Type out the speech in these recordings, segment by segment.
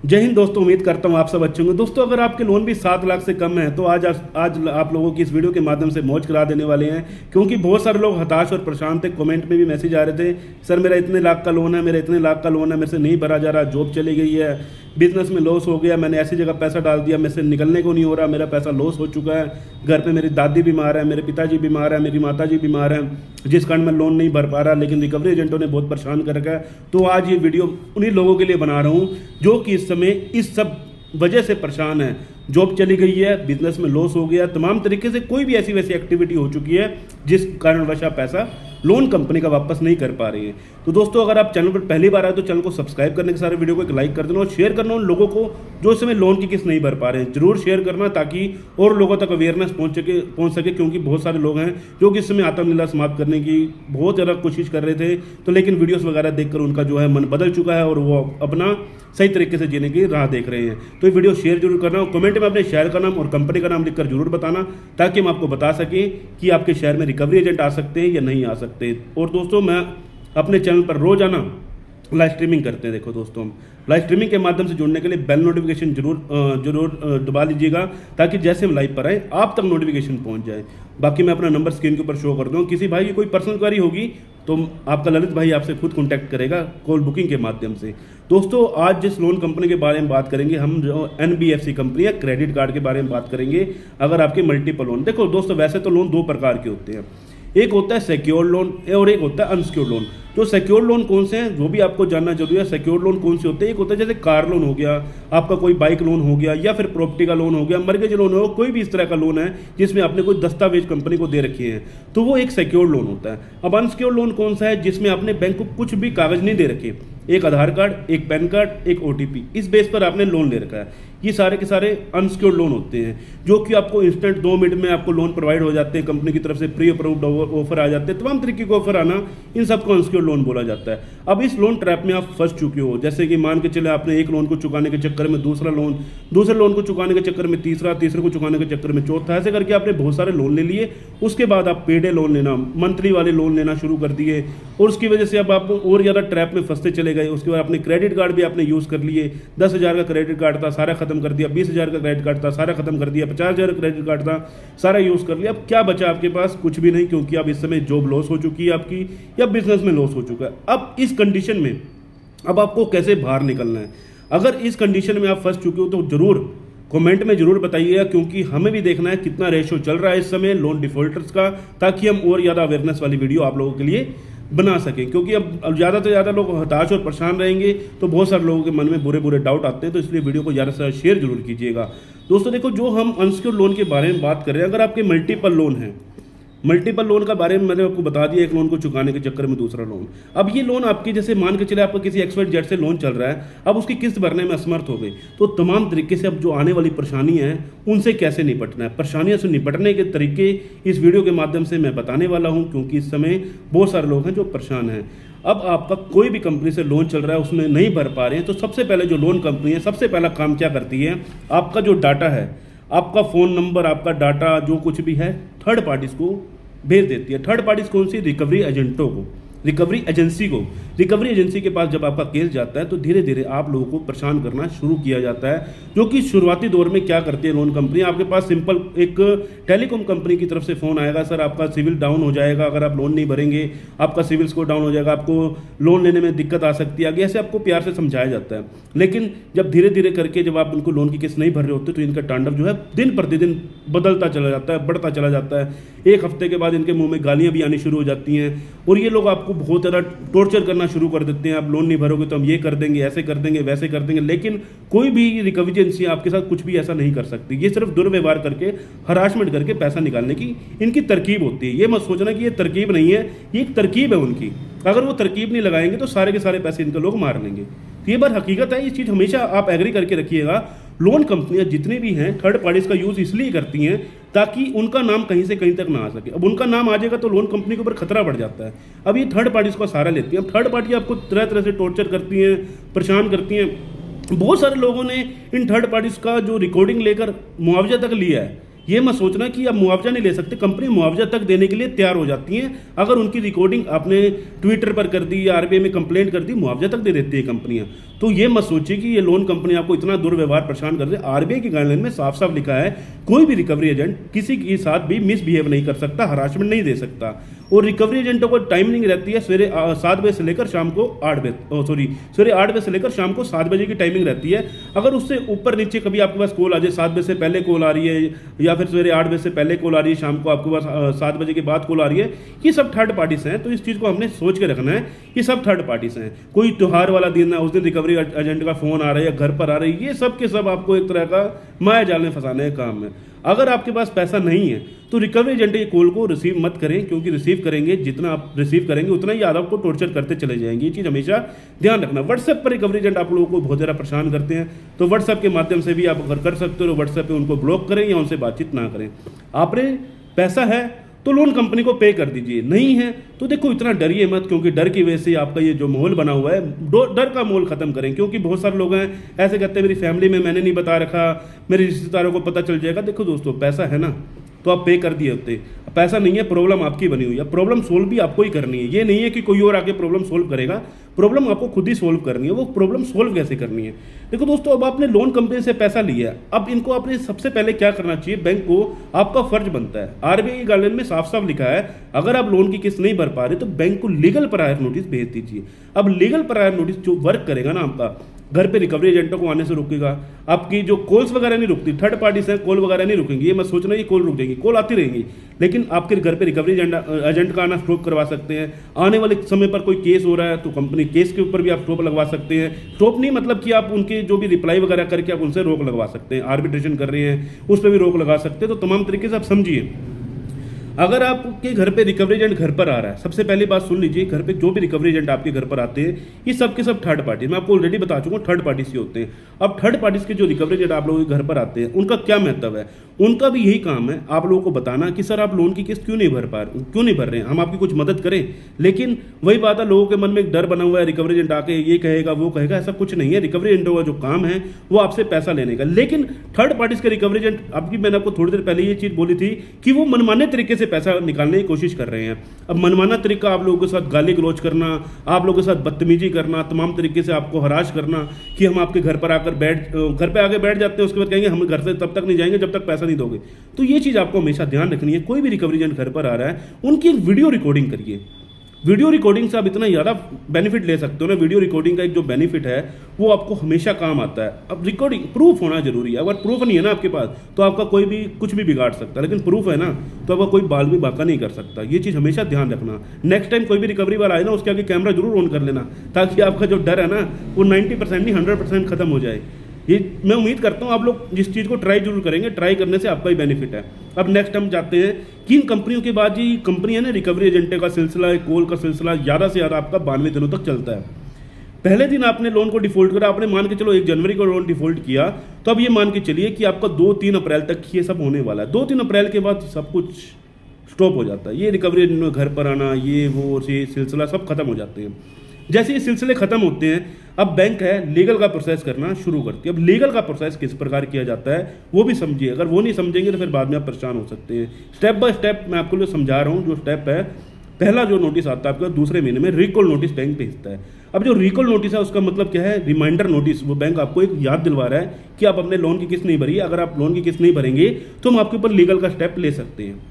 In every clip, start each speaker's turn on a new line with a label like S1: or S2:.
S1: जय हिंद दोस्तों, उम्मीद करता हूँ आप सब अच्छे होंगे। दोस्तों, अगर आपके लोन भी 7 लाख से कम है तो आज आप लोगों की इस वीडियो के माध्यम से मौज करा देने वाले हैं, क्योंकि बहुत सारे लोग हताश और परेशान थे। कमेंट में भी मैसेज आ रहे थे, सर मेरा इतने लाख का लोन है, मेरा इतने लाख का लोन है, मेरे से नहीं भरा जा रहा, जॉब चली गई है, बिजनेस में लॉस हो गया, मैंने ऐसी जगह पैसा डाल दिया, मेरे से निकलने को नहीं हो रहा, मेरा पैसा लॉस हो चुका है, घर पे मेरी दादी बीमार है, मेरे पिताजी बीमार है, मेरी माताजी बीमार है, जिस कारण मैं लोन नहीं भर पा रहा, लेकिन रिकवरी एजेंटों ने बहुत परेशान कर रखा है। तो आज ये वीडियो उन्हीं लोगों के लिए बना रहा हूँ जो कि इस समय इस सब वजह से परेशान है। जॉब चली गई है, बिजनेस में लॉस हो गया, तमाम तरीके से कोई भी ऐसी वैसी एक्टिविटी हो चुकी है जिस कारणवश आप पैसा लोन कंपनी का वापस नहीं कर पा रही है। तो दोस्तों, अगर आप चैनल पर पहली बार आए तो चैनल को सब्सक्राइब करने के सारे वीडियो को एक लाइक कर देना और शेयर करना उन लोगों को जो इस समय लोन की किस्त नहीं भर पा रहे हैं। जरूर शेयर करना ताकि और लोगों तक अवेयरनेस पहुंच सके, क्योंकि बहुत सारे लोग हैं जो कि इस समय आत्मनिर्भर समाप्त करने की बहुत ज़्यादा कोशिश कर रहे थे, तो लेकिन वीडियोस वगैरह देखकर उनका जो है मन बदल चुका है और वो अपना सही तरीके से जीने की राह देख रहे हैं। तो ये वीडियो शेयर जरूर करना और कमेंट में अपने शहर का नाम और कंपनी का नाम लिखकर जरूर बताना, ताकि हम आपको बता सकें कि आपके शहर में रिकवरी एजेंट आ सकते हैं या नहीं आ सकते। और दोस्तों, मैं अपने चैनल पर रोजाना लाइव स्ट्रीमिंग करते हैं। देखो दोस्तों, हम लाइव स्ट्रीमिंग के माध्यम से जुड़ने के लिए बेल नोटिफिकेशन जरूर दबा लीजिएगा, ताकि जैसे हम लाइव पर आए आप तक नोटिफिकेशन पहुंच जाए। बाकी मैं अपना नंबर स्क्रीन के ऊपर शो कर दूँ, किसी भाई की कोई पर्सनल क्वेरी होगी तो आपका ललित भाई आपसे खुद कॉन्टैक्ट करेगा कॉल बुकिंग के माध्यम से। दोस्तों, आज जिस लोन कंपनी के बारे में बात करेंगे हम, जो NBFC कंपनी है, क्रेडिट कार्ड के बारे में बात करेंगे। अगर आपके मल्टीपल लोन, देखो दोस्तों, वैसे तो लोन दो प्रकार के होते हैं, एक होता है सिक्योर्ड लोन और एक होता है अनसिक्योर्ड लोन। जो सिक्योर्ड लोन कौन से हैं वो भी आपको जानना जरूरी है। सिक्योर्ड लोन कौन से होते हैं? एक होता है जैसे कार लोन हो गया, आपका कोई बाइक लोन हो गया, या फिर प्रॉपर्टी का लोन हो गया, मर्गेज लोन हो, कोई भी इस तरह का लोन है जिसमें आपने कोई दस्तावेज कंपनी को दे रखे हैं, तो वो एक सिक्योर्ड लोन होता है। अब अनसिक्योर्ड लोन कौन सा है? जिसमें आपने बैंक को कुछ भी कागज नहीं दे रखे, एक आधार कार्ड, एक पैन कार्ड, एक OTP, इस बेस पर आपने लोन ले रखा है। ये सारे के सारे अनसिक्योर्ड लोन होते हैं, जो कि आपको इंस्टेंट 2 मिनट में आपको लोन प्रोवाइड हो जाते हैं, कंपनी की तरफ से प्री अप्रूव्ड ऑफर आ जाते हैं, तमाम तरीके के ऑफर आना, इन सबको अनसिक्योर्ड लोन बोला जाता है। अब इस लोन ट्रैप में आप फंस चुके हो, जैसे कि मान के चले आपने एक लोन को चुकाने के चक्कर में दूसरे लोन को चुकाने के चक्कर में तीसरे को चुकाने के चक्कर में चौथा, ऐसे करके आपने बहुत सारे लोन ले लिए। उसके बाद आप पेडे लोन लेना, मंथली वाले लोन लेना शुरू कर दिए, और उसकी वजह से अब आप और ज़्यादा ट्रैप में फंसते चले गए। उसके बाद अपने क्रेडिट कार्ड भी आपने यूज़ कर लिए, 10,000 का क्रेडिट कार्ड था, सारा खत्म कर दिया, 20,000 का क्रेडिट कार्ड था, सारा खत्म कर दिया, 50,000 का क्रेडिट कार्ड था, सारा यूज़ कर लिया। अब क्या बचा आपके पास? कुछ भी नहीं, क्योंकि अब इस समय जॉब लॉस हो चुकी है आपकी, या बिजनेस में लॉस हो चुका है। अब इस कंडीशन में अब आपको कैसे बाहर निकलना है? अगर इस कंडीशन में आप फंस चुके हो तो जरूर कमेंट में जरूर बताइएगा, क्योंकि हमें भी देखना है कितना रेशो चल रहा है इस समय लोन डिफॉल्टर्स का, ताकि हम और ज़्यादा अवेयरनेस वाली वीडियो आप लोगों के लिए बना सकें। क्योंकि अब ज़्यादा से ज़्यादा लोग हताश और परेशान रहेंगे तो बहुत सारे लोगों के मन में बुरे डाउट आते हैं, तो इसलिए वीडियो को ज़्यादा से ज़्यादा शेयर जरूर कीजिएगा। दोस्तों देखो, जो हम अनसिक्योर्ड लोन के बारे में बात कर रहे हैं, अगर आपके मल्टीपल लोन हैं, मल्टीपल लोन का बारे में मैंने आपको बता दिया, एक लोन को चुकाने के चक्कर में दूसरा लोन। अब ये लोन आपकी, जैसे मान के चले आपका किसी XYZ से लोन चल रहा है, अब उसकी किस्त भरने में असमर्थ हो गई, तो तमाम तरीके से अब जो आने वाली परेशानी है उनसे कैसे निपटना है, परेशानियों से निपटने के तरीके इस वीडियो के माध्यम से मैं बताने वाला हूँ, क्योंकि इस समय बहुत सारे लोग हैं जो परेशान हैं। अब आपका कोई भी कंपनी से लोन चल रहा है, उसमें नहीं भर पा रहे हैं, तो सबसे पहले जो लोन कंपनी है सबसे पहला काम क्या करती है? आपका जो डाटा है, आपका फ़ोन नंबर, आपका डाटा, जो कुछ भी है, थर्ड पार्टीज को भेज देती है। थर्ड पार्टीज कौन सी? रिकवरी एजेंटों को, रिकवरी एजेंसी को। रिकवरी एजेंसी के पास जब आपका केस जाता है तो धीरे धीरे आप लोगों को परेशान करना शुरू किया जाता है, जो कि शुरुआती दौर में क्या करती है लोन कंपनी, आपके पास सिंपल एक टेलीकॉम कंपनी की तरफ से फ़ोन आएगा, सर आपका सिविल डाउन हो जाएगा, अगर आप लोन नहीं भरेंगे आपका सिविल स्कोर डाउन हो जाएगा, आपको लोन लेने में दिक्कत आ सकती है, आगे ऐसे आपको प्यार से समझाया जाता है। लेकिन जब धीरे धीरे करके जब आप उनको लोन की किस्त नहीं भर रहे होते तो इनका तांडव जो है दिन प्रतिदिन बदलता चला जाता है, बढ़ता चला जाता है। एक हफ्ते के बाद इनके मुंह में गालियां भी आनी शुरू हो जाती हैं, और ये लोग आपको बहुत ज़्यादा टॉर्चर करना शुरू कर देते हैं। आप लोन नहीं भरोगे तो हम ये कर देंगे, ऐसे कर देंगे, वैसे कर देंगे। लेकिन कोई भी रिकवरी एजेंसी आपके साथ कुछ भी ऐसा नहीं कर सकती। ये सिर्फ दुर्व्यवहार करके, हरासमेंट करके पैसा निकालने की इनकी तरकीब होती है। ये मत सोचना कि ये तरकीब नहीं है, ये एक तरकीब है उनकी। अगर वो तरकीब नहीं लगाएंगे तो सारे के सारे पैसे इनके लोग मार लेंगे। तो ये बात हकीकत है, ये चीज़ हमेशा आप एग्री करके रखिएगा। लोन कंपनियां जितनी भी हैं थर्ड पार्टीज का यूज़ इसलिए करती हैं ताकि उनका नाम कहीं से कहीं तक ना आ सके। अब उनका नाम आ जाएगा तो लोन कंपनी के ऊपर खतरा बढ़ जाता है। अब ये थर्ड पार्टीज का सहारा लेती हैं। अब थर्ड पार्टी आपको तरह तरह से टॉर्चर करती हैं, परेशान करती हैं। बहुत सारे लोगों ने इन थर्ड पार्टीज का जो रिकॉर्डिंग लेकर मुआवजा तक लिया है। ये मत सोचना कि आप मुआवजा नहीं ले सकते। कंपनी मुआवजा तक देने के लिए तैयार हो जाती है। अगर उनकी रिकॉर्डिंग आपने ट्विटर पर कर दी या आरबीआई में कंप्लेंट कर दी, मुआवजा तक दे देती है कंपनियां। तो ये मत सोचिए कि ये लोन कंपनी आपको इतना दुर्व्यवहार परेशान कर दे। आरबीआई की गाइडलाइन में साफ साफ लिखा है कोई भी रिकवरी एजेंट किसी के साथ भी मिसबिहेव नहीं कर सकता, हरासमेंट नहीं दे सकता। और रिकवरी एजेंटों को टाइमिंग रहती है सवेरे 7 बजे से लेकर शाम को 8 बजे, सवेरे 8 बजे से लेकर शाम को 7 बजे की टाइमिंग रहती है। अगर उससे ऊपर नीचे कभी आपके पास कॉल आ जाए, 7 बजे से पहले कॉल आ रही है या फिर सवेरे 8 बजे से पहले कॉल आ रही है, शाम को आपके पास 7 बजे के बाद कॉल आ रही है, ये सब थर्ड पार्टीज हैं। तो इस चीज़ को हमने सोच के रखना है, ये सब थर्ड पार्टीज हैं। कोई त्योहार वाला दिन है, उस दिन रिकवरी एजेंट का फोन आ रहा है या घर पर आ रही है, ये सब के सब आपको एक तरह का माया जाल में फंसाने का काम है। अगर आपके पास पैसा नहीं है तो रिकवरी एजेंट के कॉल को रिसीव मत करें, क्योंकि रिसीव करेंगे जितना आप रिसीव करेंगे उतना ही आपको टॉर्चर करते चले जाएंगे। ये चीज़ हमेशा ध्यान रखना। व्हाट्सएप पर रिकवरी एजेंट आप लोगों को बहुत ज़्यादा परेशान करते हैं, तो व्हाट्सएप के माध्यम से भी आप अगर कर सकते हो, व्हाट्सएप पे उनको ब्लॉक करें या उनसे बातचीत ना करें। आपने पैसा है तो लोन कंपनी को पे कर दीजिए, नहीं है तो देखो इतना डरिए मत, क्योंकि डर की वजह से आपका ये जो माहौल बना हुआ है, डर का माहौल खत्म करें। क्योंकि बहुत सारे लोग हैं ऐसे कहते हैं मेरी फैमिली में मैंने नहीं बता रखा, मेरे रिश्तेदारों को पता चल जाएगा। देखो दोस्तों, पैसा है ना तो आप पे कर दिए होते, पैसा नहीं है, प्रॉब्लम आपकी बनी हुई है, प्रॉब्लम सोल्व भी आपको ही करनी है। ये नहीं है कि कोई और आके प्रॉब्लम सोल्व करेगा, प्रॉब्लम आपको खुद ही सोल्व करनी है। वो प्रॉब्लम सोल्व कैसे करनी है? देखो दोस्तों, अब आपने लोन कंपनी से पैसा लिया, अब इनको आपने सबसे पहले क्या करना चाहिए, बैंक को आपका फर्ज बनता है। आरबीआई गाइडलाइन में साफ साफ लिखा है अगर आप लोन की किस्त नहीं भर पा रहे तो बैंक को लीगल प्रायर नोटिस भेज दीजिए। अब लीगल प्रायर नोटिस जो वर्क करेगा ना, आपका घर पे रिकवरी एजेंटों को आने से रोकेगा, आपकी जो कॉल्स वगैरह नहीं रुकती, थर्ड पार्टी से कॉल वगैरह नहीं रुकेंगी। ये मत सोचना ये कॉल रुक जाएगी, कॉल आती रहेंगी, लेकिन आपके घर पे रिकवरी एजेंट का आना स्टॉप करवा सकते हैं। आने वाले समय पर कोई केस हो रहा है तो कंपनी केस के ऊपर भी आप स्टॉप लगवा सकते हैं। स्टॉप नहीं मतलब कि आप उनके जो भी रिप्लाई वगैरह करके आप उनसे रोक लगवा सकते हैं। आर्बिट्रेशन कर रहे हैं उस पर भी रोक लगा सकते हैं। तो तमाम तरीके से आप समझिए। अगर आपके घर पे रिकवरी एजेंट घर पर आ रहा है, सबसे पहली बात सुन लीजिए, घर पे जो भी रिकवरी एजेंट आपके घर पर आते हैं ये सब के सब थर्ड पार्टी, मैं आपको ऑलरेडी बता चुका हूँ थर्ड पार्टी से होते हैं। अब थर्ड पार्टीज के जो रिकवरी एजेंट आप लोगों के घर पर आते हैं उनका क्या महत्व है? उनका भी यही काम है आप लोगों को बताना कि सर आप लोन की किस्त क्यों नहीं भर रहे हैं, हम आपकी कुछ मदद करें। लेकिन वही बात है, लोगों के मन में एक डर बना हुआ है, रिकवरी एजेंट आके ये कहेगा वो कहेगा, ऐसा कुछ नहीं है। रिकवरी एजेंटों का जो काम है वो आपसे पैसा लेने का। लेकिन थर्ड पार्टीज के रिकवरी एजेंट, आपकी मैंने आपको थोड़ी देर पहले ये चीज बोली थी कि वो मनमाने तरीके से पैसा निकालने की कोशिश कर रहे हैं। अब मनमाना तरीका आप लोगों के साथ गाली गलौज करना, आप लोगों के साथ बदतमीजी करना, तमाम तरीके से आपको हराश करना कि हम आपके घर पर आकर घर पे आके बैठ जाते हैं, उसके बाद कहेंगे हम घर से तब तक नहीं जाएंगे जब तक पैसा नहीं दोगे। तो ये चीज आपको हमेशा ध्यान रखनी है। कोई भी रिकवरी एजेंट घर पर आ रहा है उनकी एक वीडियो रिकॉर्डिंग करिए। वीडियो रिकॉर्डिंग से आप इतना ज़्यादा बेनिफिट ले सकते हो ना। वीडियो रिकॉर्डिंग का एक जो बेनिफिट है वो आपको हमेशा काम आता है। अब रिकॉर्डिंग प्रूफ होना जरूरी है। अगर प्रूफ नहीं है ना आपके पास तो आपका कोई भी कुछ भी बिगाड़ सकता है, लेकिन प्रूफ है ना तो आपका कोई बाल भी बाका नहीं कर सकता। ये चीज़ हमेशा ध्यान रखना। नेक्स्ट टाइम कोई भी रिकवरी वाला आए ना उसके आगे कैमरा जरूर ऑन कर लेना, ताकि आपका जो डर है ना वो 90% नहीं 100% खत्म हो जाए। ये मैं उम्मीद करता हूँ आप लोग जिस चीज़ को ट्राई जरूर करेंगे, ट्राई करने से आपका ही बेनिफिट है। अब नेक्स्ट हम जाते हैं किन कंपनियों के बाद ये कंपनी है ना रिकवरी एजेंट का सिलसिला, कॉल का सिलसिला ज़्यादा से ज़्यादा आपका 92 दिनों तक चलता है। पहले दिन आपने लोन को डिफॉल्ट करा, आपने मान के चलो 1 जनवरी को लोन डिफॉल्ट किया, तो अब ये मान के चलिए कि आपका 2-3 अप्रैल तक ये सब होने वाला है। 2-3 अप्रैल के बाद सब कुछ स्टॉप हो जाता है। ये रिकवरी एजेंट में घर पर आना, ये वो सिलसिला सब खत्म हो जाते हैं। जैसे ये सिलसिले खत्म होते हैं अब बैंक है लीगल का प्रोसेस करना शुरू करती है। अब लीगल का प्रोसेस किस प्रकार किया जाता है वो भी समझिए। अगर वो नहीं समझेंगे तो फिर बाद में आप परेशान हो सकते हैं। स्टेप बाय स्टेप मैं आपको जो समझा रहा हूँ, जो स्टेप है, पहला जो नोटिस आता है आपका दूसरे महीने में रिकॉल नोटिस बैंक भेजता है। अब जो रिकॉल नोटिस है उसका मतलब क्या है? Reminder notice. वो बैंक आपको एक याद दिलवा रहा है कि आप अपने लोन की किस्त नहीं भरी। अगर आप लोन की किस्त नहीं भरेंगे तो हम आपके ऊपर लीगल का स्टेप ले सकते हैं।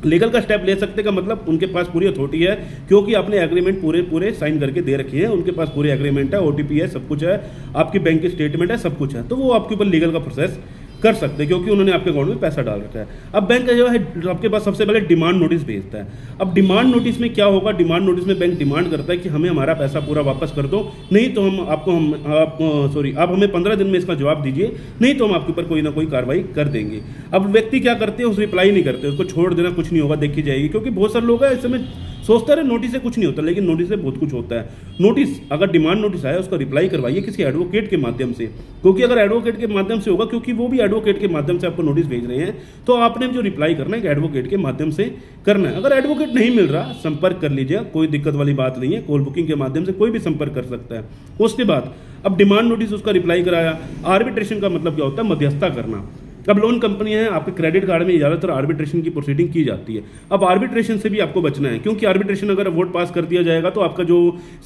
S1: लीगल का स्टेप ले सकते का मतलब उनके पास पूरी अथॉरिटी है, क्योंकि आपने एग्रीमेंट पूरे साइन करके दे रखे हैं। उनके पास पूरे एग्रीमेंट है, ओटीपी है, सब कुछ है, आपकी बैंक की स्टेटमेंट है, सब कुछ है। तो वो आपके ऊपर लीगल का प्रोसेस कर सकते हैं, क्योंकि उन्होंने आपके अकाउंट में पैसा डाल रखा है। अब बैंक जो है आपके पास सबसे पहले डिमांड नोटिस भेजता है। अब डिमांड नोटिस में क्या होगा? डिमांड नोटिस में बैंक डिमांड करता है कि हमें हमारा पैसा पूरा वापस कर दो, नहीं तो आप हमें 15 दिन में इसका जवाब दीजिए, नहीं तो हम आपके ऊपर कोई ना कोई कार्रवाई कर देंगे। अब व्यक्ति क्या करते हैं? उस रिप्लाई नहीं करते, उसको छोड़ देना, कुछ नहीं होगा, देखी जाएगी। क्योंकि बहुत सारे लोग हैं इस समय सोचते रहे नोटिस से कुछ नहीं होता, लेकिन नोटिस से बहुत कुछ होता है। नोटिस अगर डिमांड नोटिस आया उसका रिप्लाई करवाइए किसी एडवोकेट के माध्यम से, क्योंकि अगर एडवोकेट के माध्यम से होगा, क्योंकि वो भी एडवोकेट के माध्यम से आपको नोटिस भेज रहे हैं, तो आपने जो रिप्लाई करना है एक एडवोकेट के माध्यम से करना है। अगर एडवोकेट नहीं मिल रहा, संपर्क कर लीजिए, कोई दिक्कत वाली बात नहीं है। कॉल बुकिंग के माध्यम से कोई भी संपर्क कर सकता है। उसके बाद अब डिमांड नोटिस उसका रिप्लाई कराया। आर्बिट्रेशन का मतलब क्या होता है? मध्यस्थता करना। अब लोन कंपनियां हैं, आपके क्रेडिट कार्ड में ज़्यादातर आर्बिट्रेशन की प्रोसीडिंग की जाती है। अब आर्बिट्रेशन से भी आपको बचना है, क्योंकि आर्बिट्रेशन अगर वोट पास कर दिया जाएगा तो आपका जो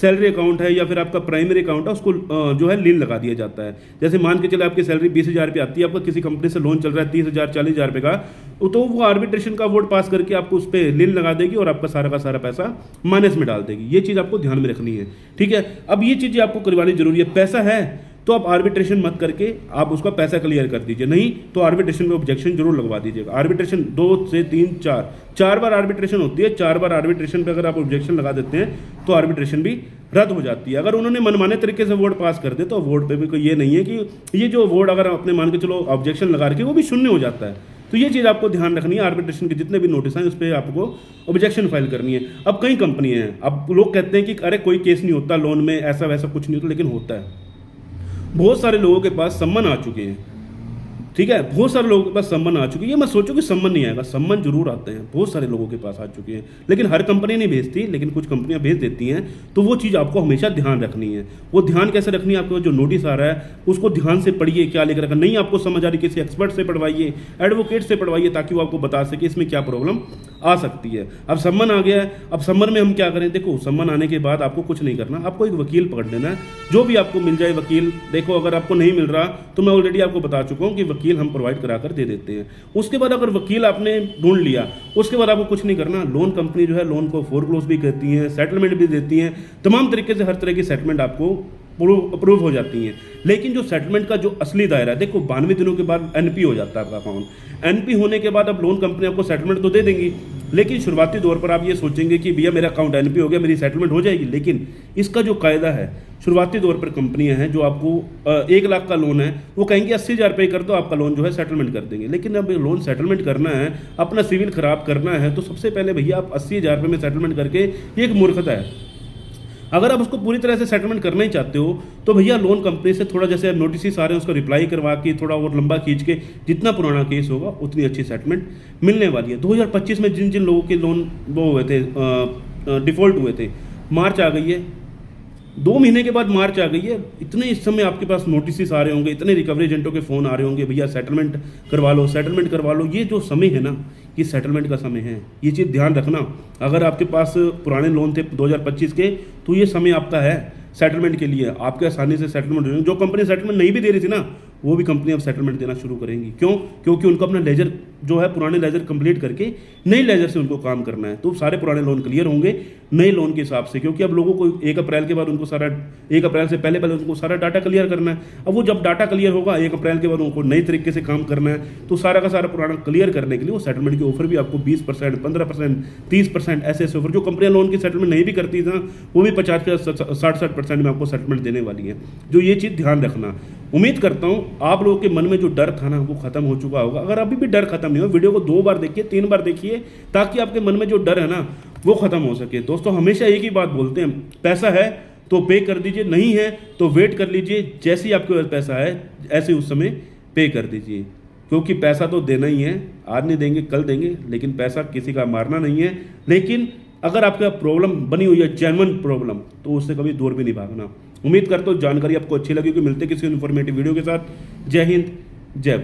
S1: सैलरी अकाउंट है या फिर आपका प्राइमरी अकाउंट है उसको जो है लीन लगा दिया जाता है। जैसे मान के चले आपकी सैलरी 20,000 रुपये आती है, आपका किसी कंपनी से लोन चल रहा है 30,000 40,000 रुपये का, तो वो आर्बिट्रेशन का वोट पास करके आपको उस पर लीन लगा देगी और आपका सारा का सारा पैसा माइनस में डाल देगी। ये चीज़ आपको ध्यान में रखनी है, ठीक है। अब ये चीज़ें आपको करवानी जरूरी है। पैसा है तो आप आर्बिट्रेशन मत करके आप उसका पैसा क्लियर कर दीजिए, नहीं तो आर्बिट्रेशन में ऑब्जेक्शन जरूर लगवा दीजिएगा। आर्बिट्रेशन 2 से 3 4 बार आर्बिट्रेशन होती है। 4 बार आर्बिट्रेशन पे अगर आप ऑब्जेक्शन लगा देते हैं तो आर्बिट्रेशन भी रद्द हो जाती है। अगर उन्होंने मनमाने तरीके से वोट पास कर दे तो वोट पे भी कोई ये नहीं है कि ये जो वोट अगर अपने मान के चलो ऑब्जेक्शन लगा रखे वो भी शून्य हो जाता है। तो ये चीज़ आपको ध्यान रखनी है। आर्बिट्रेशन के जितने भी नोटिस हैं उस पर आपको ऑब्जेक्शन फाइल करनी है। अब कई कंपनियां हैं, अब लोग कहते हैं कि अरे कोई केस नहीं होता लोन में, ऐसा वैसा कुछ नहीं होता, लेकिन होता है। बहुत सारे लोगों के पास सम्मन आ चुके हैं, ठीक है, बहुत सारे लोगों के पास सम्मन आ चुकी है। ये मत सोचो कि सम्मन नहीं आएगा, सम्मन जरूर आते हैं, बहुत सारे लोगों के पास आ चुके हैं, लेकिन हर कंपनी नहीं भेजती, लेकिन कुछ कंपनियां भेज देती हैं। तो वो चीज़ आपको हमेशा ध्यान रखनी है। वो ध्यान कैसे रखनी है, आपको जो नोटिस आ रहा है उसको ध्यान से पढ़िए, क्या लिख रखा नहीं आपको समझ आ रही, किसी एक्सपर्ट से पढ़वाइए, एडवोकेट से पढ़वाइए, ताकि वो आपको बता सके इसमें क्या प्रॉब्लम आ सकती है। अब सम्मन आ गया है, अब सम्मन में हम क्या करें, देखो सम्मन आने के बाद आपको कुछ नहीं करना, आपको एक वकील पकड़ लेना है, जो भी आपको मिल जाए वकील। देखो अगर आपको नहीं मिल रहा तो मैं ऑलरेडी आपको बता चुका हूँ कि वकील हम प्रोवाइड करा कर दे देते हैं। उसके बाद अगर वकील आपने ढूंढ लिया, उसके बाद आपको कुछ नहीं करना। लोन कंपनी जो है लोन को फोरक्लोज भी करती हैं, सेटलमेंट भी देती हैं, तमाम तरीके से हर तरह की सेटलमेंट आपको अप्रूव हो जाती हैं। लेकिन जो सेटलमेंट का जो असली दायरा है, देखो 92 दिनों के बाद एनपी हो जाता है आपका अकाउंट। एनपी होने के बाद अब लोन कंपनी आपको सेटलमेंट तो दे देंगी, लेकिन शुरुआती दौर पर आप ये सोचेंगे कि भैया मेरा अकाउंट एनपी हो गया, मेरी सेटलमेंट हो जाएगी। लेकिन इसका जो कायदा है, शुरुआती तौर पर कंपनियां हैं जो आपको 1 लाख का लोन है वो कहेंगे 80,000 रुपये कर दो, आपका लोन जो है सेटलमेंट कर देंगे। लेकिन अब लोन सेटलमेंट करना है, अपना सिविल खराब करना है, तो सबसे पहले भैया आप 80,000 रुपये में सेटलमेंट करके, ये एक मूर्खता है। अगर आप उसको पूरी तरह से सेटलमेंट करना ही चाहते हो तो भैया लोन कंपनी से थोड़ा, जैसे नोटिस आ रहे हैं उसका रिप्लाई करवा के थोड़ा और लंबा खींच के, जितना पुराना केस होगा उतनी अच्छी सेटलमेंट मिलने वाली है। 2025 में जिन जिन लोगों के लोन वो हुए थे, डिफॉल्ट हुए थे, मार्च आ गई है, 2 महीने के बाद मार्च आ गई है, इतने इस समय आपके पास नोटिस आ रहे होंगे, इतने रिकवरी एजेंटों के फ़ोन आ रहे होंगे, भैया सेटलमेंट करवा लो, सेटलमेंट करवा लो। ये जो समय है ना, ये सेटलमेंट का समय है, ये चीज़ ध्यान रखना। अगर आपके पास पुराने लोन थे 2025 के, तो ये समय आपका है सेटलमेंट के लिए, आपके आसानी से सेटलमेंट हो। जो कंपनी सेटलमेंट नहीं भी दे रही थी ना, वो भी कंपनी अब सेटलमेंट देना शुरू करेंगी। क्यों? क्योंकि उनको अपना लेजर जो है, पुराने लेजर कंप्लीट करके नए लेजर से उनको काम करना है। तो सारे पुराने लोन क्लियर होंगे नए लोन के हिसाब से, क्योंकि अब लोगों को 1 अप्रैल के बाद उनको सारा, 1 अप्रैल से पहले उनको सारा डाटा क्लियर करना है। अब वो जब डाटा क्लियर होगा 1 अप्रैल के बाद उनको नए तरीके से काम करना है, तो सारा का सारा पुराना क्लियर करने के लिए वो सेटलमेंट के ऑफर भी आपको 20%, 15%, 30% ऐसे ऑफर, जो कंपनियां लोन की सेटलमेंट नहीं भी करती ना, वो भी 50-60% में आपको सेटलमेंट देने वाली है। जो ये चीज़ ध्यान रखना। उम्मीद करता हूं आप लोगों के मन में जो डर था ना, वो खत्म हो चुका होगा। अगर अभी भी डर खत्म नहीं हो, वीडियो को 2 बार देखिए, 3 बार देखिए, ताकि आपके मन में जो डर है ना वो खत्म हो सके। दोस्तों हमेशा एक ही बात बोलते हैं, पैसा है तो पे कर दीजिए, नहीं है तो वेट कर लीजिए। जैसे ही आपके पास पैसा है ऐसे उस समय पे कर दीजिए, क्योंकि पैसा तो देना ही है, आज नहीं देंगे कल देंगे, लेकिन पैसा किसी का मारना नहीं है। लेकिन अगर आपका प्रॉब्लम बनी हुई है, जेन्युइन प्रॉब्लम, तो उससे कभी दूर भी नहीं भागना। उम्मीद करता हूँ जानकारी आपको अच्छी लगी, कि मिलते किसी इन्फॉर्मेटिव वीडियो के साथ। जय हिंद, जय भारत।